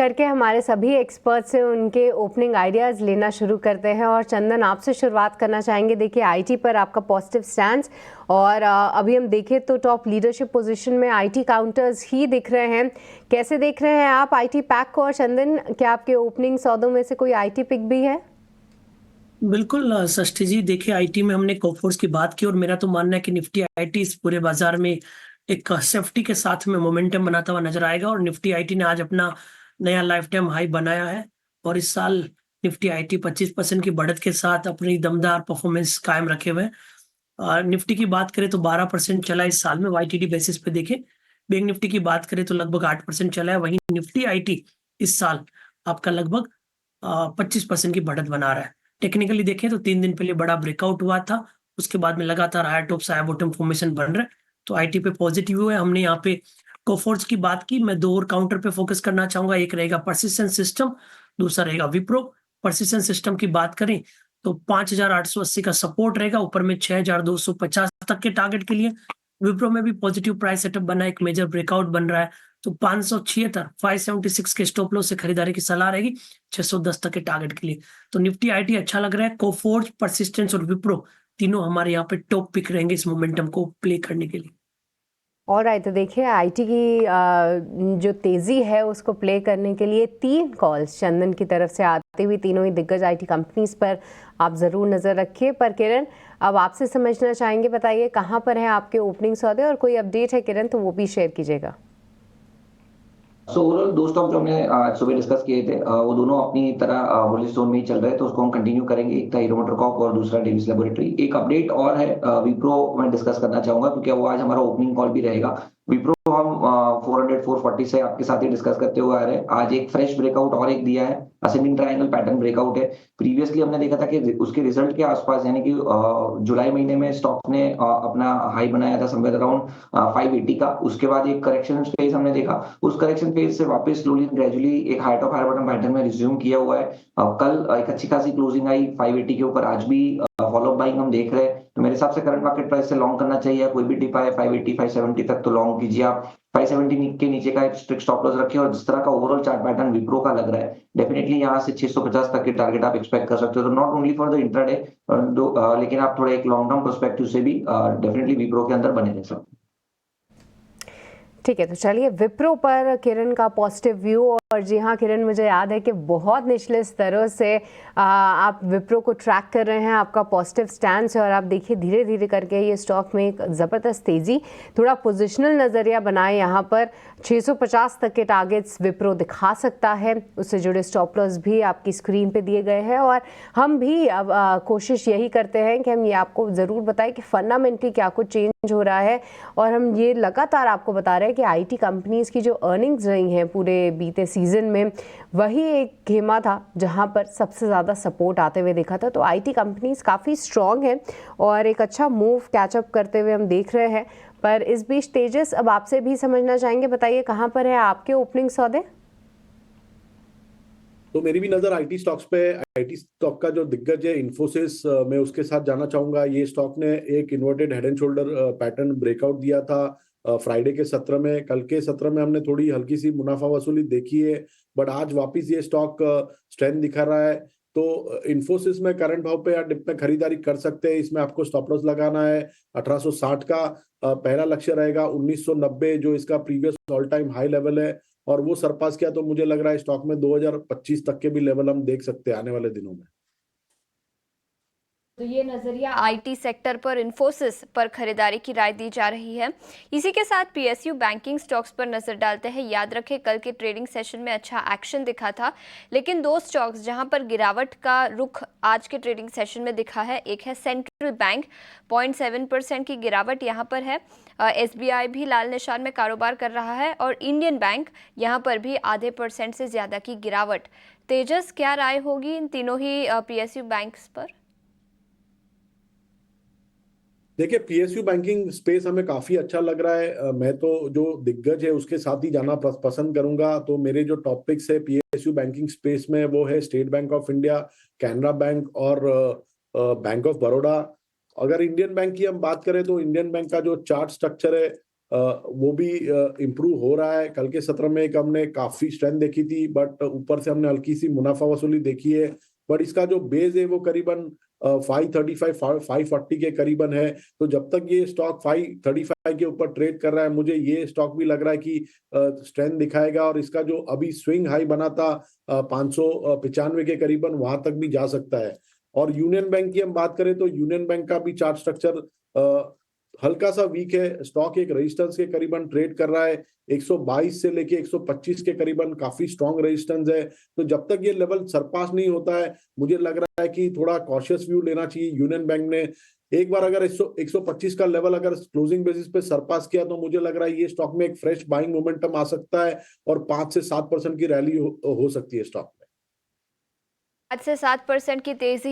करके हमारे सभी एक्सपर्ट्स से उनके ओपनिंग आइडियाज़ लेना शुरू करते हैं। और चंदन, आपसे शुरुआत करना चाहेंगे। देखिए, आईटी पर आपका पॉजिटिव स्टैंड, और अभी हम देखें तो टॉप लीडरशिप पोजीशन में आईटी काउंटर्स ही दिख रहे हैं। कैसे देख रहे हैं आप आईटी पैक को? और चंदन, क्या आपके ओपनिंग सौदों में से कोई आईटी पिक भी है? बिल्कुल षष्ठी जी, देखिए आईटी में हमने कोफोर्स की बात की और मेरा तो मानना है कि निफ्टी आईटी इस पूरे बाजार में एक सेफ्टी के साथ में मोमेंटम बनाता हुआ नजर आएगा। और निफ्टी आईटी ने आज अपना नया लाइफ टाइम हाई बनाया है और इस साल निफ्टी आईटी 25% की बढ़त के साथ अपनी दमदार परफॉर्मेंस कायम रखे हुए हैं। निफ्टी की बात करें तो 12% चला इस साल में वाईटीडी बेसिस पे देखें। बैंक निफ्टी की बात करें तो लगभग 8% चला है। वहीं निफ्टी आईटी इस साल आपका लगभग 25% की बढ़त बना रहा है। टेक्निकली देखें तो 3 दिन पहले बड़ा ब्रेकआउट हुआ था, उसके बाद में लगातार higher top higher bottom formation बन रहा है, तो आईटी पे पॉजिटिव हुआ है। हमने यहाँ पे कोफोर्स की बात की। मैं 2 और काउंटर पे फोकस करना चाहूंगा। एक रहेगा परसिस्टेंट सिस्टम, दूसरा रहेगा विप्रो। परसिस्टेंट सिस्टम की बात करें तो 5,880 का सपोर्ट रहेगा, ऊपर में 6,250 तक के टारगेट के लिए। विप्रो में भी पॉजिटिव प्राइस सेटअप बना है, एक मेजर ब्रेकआउट बन रहा है, तो 576 576 के स्टॉप लॉस से खरीदारी की सलाह रहेगी 610 तक के टारगेट के लिए। तो निफ्टी आईटी अच्छा लग रहा है। कोफोर्ज, परसिस्टेंस और विप्रो तीनों हमारे यहाँ पे टॉप पिक रहेंगे इस मोमेंटम को प्ले करने के लिए। और राइट, तो देखिए आईटी की जो तेज़ी है उसको प्ले करने के लिए 3 कॉल्स चंदन की तरफ से आती हुई, तीनों ही दिग्गज आईटी कंपनीज पर आप ज़रूर नज़र रखिए। पर किरण, अब आपसे समझना चाहेंगे, बताइए कहाँ पर है आपके ओपनिंग सौदे, और कोई अपडेट है किरण तो वो भी शेयर कीजिएगा। सो ओवरऑल 2 स्टॉक जो हमने आज सुबह डिस्कस किए थे, वो दोनों अपनी तरह बुलिश जोन में ही चल रहे हैं, तो उसको हम कंटिन्यू करेंगे। एक था हीरो मोटोकॉर्प और दूसरा डेविस लेबोरेटरी। एक अपडेट और है, विप्रो मैं डिस्कस करना चाहूंगा क्योंकि वो आज हमारा ओपनिंग कॉल भी रहेगा। विप्रो हम 400 440 से आपके साथ ही डिस्कस करते हुए आ रहे हैं। आज एक फ्रेश ब्रेकआउट और एक दिया है, असेंडिंग ट्रायंगल पैटर्न ब्रेकआउट है। प्रीवियसली हमने देखा था कि उसके रिजल्ट के आसपास, यानी कि जुलाई महीने में स्टॉक ने अपना हाई बनाया था समवेयर अराउंड 580 का। उसके बाद एक करेक्शन फेज हमने देखा, उस करेक्शन फेज से वापस स्लोली ग्रेजुअली एक high top high bottom pattern में रिज्यूम किया हुआ है। कल एक अच्छी खासी क्लोजिंग आई 580 के ऊपर, आज भी फॉलो बाइंग हम देख रहे हैं। तो मेरे हिसाब से करंट मार्केट प्राइस से लॉन्ग करना चाहिए। कोई भी टिप आए 580 570 तक तो लॉन्ग कीजिए आप। 570 के नीचे का एक स्ट्रिक्ट स्टॉप लॉस रखिए। और जिस तरह का ओवरऑल चार्ट पैटर्न विप्रो का लग रहा है, डेफिनेटली यहाँ से 650 तक के टारगेट आप एक्सपेक्ट कर सकते हो। तो not only for the intraday, लेकिन आप थोड़ा एक लॉन्ग टर्म पर्सपेक्टिव से भी डेफिनेटली विप्रो के अंदर बने रह सकते हैं। ठीक है, तो चलिए विप्रो पर किरण का पॉजिटिव व्यू। और जी हाँ किरण, मुझे याद है कि बहुत निचले स्तरों से आप विप्रो को ट्रैक कर रहे हैं, आपका पॉजिटिव स्टैंड है, और आप देखिए धीरे धीरे करके ये स्टॉक में एक ज़बरदस्त तेज़ी, थोड़ा पोजिशनल नज़रिया बनाए। यहाँ पर 650 तक के टारगेट्स विप्रो दिखा सकता है, उससे जुड़े स्टॉप लॉस भी आपकी स्क्रीन पे दिए गए हैं। और हम भी अब कोशिश यही करते हैं कि हम ये आपको ज़रूर बताएं कि फंडामेंटली क्या कुछ चेंज हो रहा है। और हम ये लगातार आपको बता रहे हैं कि आईटी कंपनीज़ की जो अर्निंग्स रही हैं पूरे बीते सीज़न में, वही एक खेमा था जहां पर सबसे ज़्यादा सपोर्ट आते हुए देखा था। तो आईटी कंपनीज़ काफ़ी स्ट्रॉन्ग हैं और एक अच्छा मूव कैचअप करते हुए हम देख रहे हैं। पर इस बीच तेजस, अब आपसे भी समझना चाहेंगे, बताइए कहां पर है आपके ओपनिंग सौदे? तो मेरी भी नजर आईटी स्टॉक्स पे। आईटी स्टॉक का जो दिग्गज है इन्फोसिस, मैं उसके साथ जाना चाहूंगा। ये स्टॉक ने एक inverted head and shoulder pattern breakout दिया था फ्राइडे के सत्र में। कल के सत्र में हमने थोड़ी हल्की सी मुनाफा वसूली देखी है, बट आज वापस ये स्टॉक स्ट्रेंथ दिखा रहा है। तो इन्फोसिस में करंट भाव पे या डिप में खरीदारी कर सकते हैं। इसमें आपको स्टॉप लॉस लगाना है 1860 का। पहला लक्ष्य रहेगा 1990, जो इसका previous all time high level है, और वो सरपास किया तो मुझे लग रहा है स्टॉक में 2025 तक के भी लेवल हम देख सकते हैं आने वाले दिनों में। तो ये नजरिया आईटी सेक्टर पर इन्फोसिस पर खरीदारी की राय दी जा रही है। इसी के साथ पीएसयू बैंकिंग स्टॉक्स पर नजर डालते हैं। याद रखें कल के ट्रेडिंग सेशन में अच्छा एक्शन दिखा था, लेकिन 2 स्टॉक्स जहां पर गिरावट का रुख आज के ट्रेडिंग सेशन में दिखा है, एक है सेंट्रल बैंक, 0.7% की गिरावट यहां पर है। एसबीआई भी लाल निशान में कारोबार कर रहा है, और इंडियन बैंक यहां पर भी ½ % से ज्यादा की गिरावट। तेजस, क्या राय होगी इन तीनों ही पीएसयू बैंक्स पर? देखिए, पीएसयू बैंकिंग स्पेस हमें काफी अच्छा लग रहा है। मैं तो जो दिग्गज है उसके साथ ही जाना पसंद करूंगा। तो मेरे जो टॉपिक्स है पीएसयू बैंकिंग स्पेस में, वो है state bank of India, Canara bank और बैंक ऑफ बड़ौदा। अगर इंडियन बैंक की हम बात करें तो इंडियन बैंक का जो चार्ट स्ट्रक्चर है वो भी इम्प्रूव हो रहा है। कल के सत्र में एक हमने काफी स्ट्रेंथ देखी थी, बट ऊपर से हमने हल्की सी मुनाफा वसूली देखी है। बट इसका जो बेस है वो करीबन 535 540 के करीबन है। तो जब तक ये स्टॉक 535 के ऊपर ट्रेड कर रहा है, मुझे ये स्टॉक भी लग रहा है कि स्ट्रेंथ दिखाएगा और इसका जो अभी स्विंग हाई बना था 595 के करीबन, वहां तक भी जा सकता है। और यूनियन बैंक की हम बात करें तो यूनियन बैंक का भी चार्ट स्ट्रक्चर हल्का सा वीक है। स्टॉक एक रेजिस्टेंस के करीबन ट्रेड कर रहा है। 122 से लेके 125 के करीबन काफी स्ट्रॉन्ग रेजिस्टेंस है। तो जब तक ये लेवल सरपास नहीं होता है, मुझे लग रहा है कि थोड़ा कॉशियस व्यू लेना चाहिए यूनियन बैंक ने। एक बार अगर 125 का लेवल अगर क्लोजिंग बेसिस पे सरपास किया तो मुझे लग रहा है ये स्टॉक में एक फ्रेश बाइंग मोमेंटम आ सकता है और 5 से 7% की रैली हो सकती है स्टॉक में। 5 से 7% की तेजी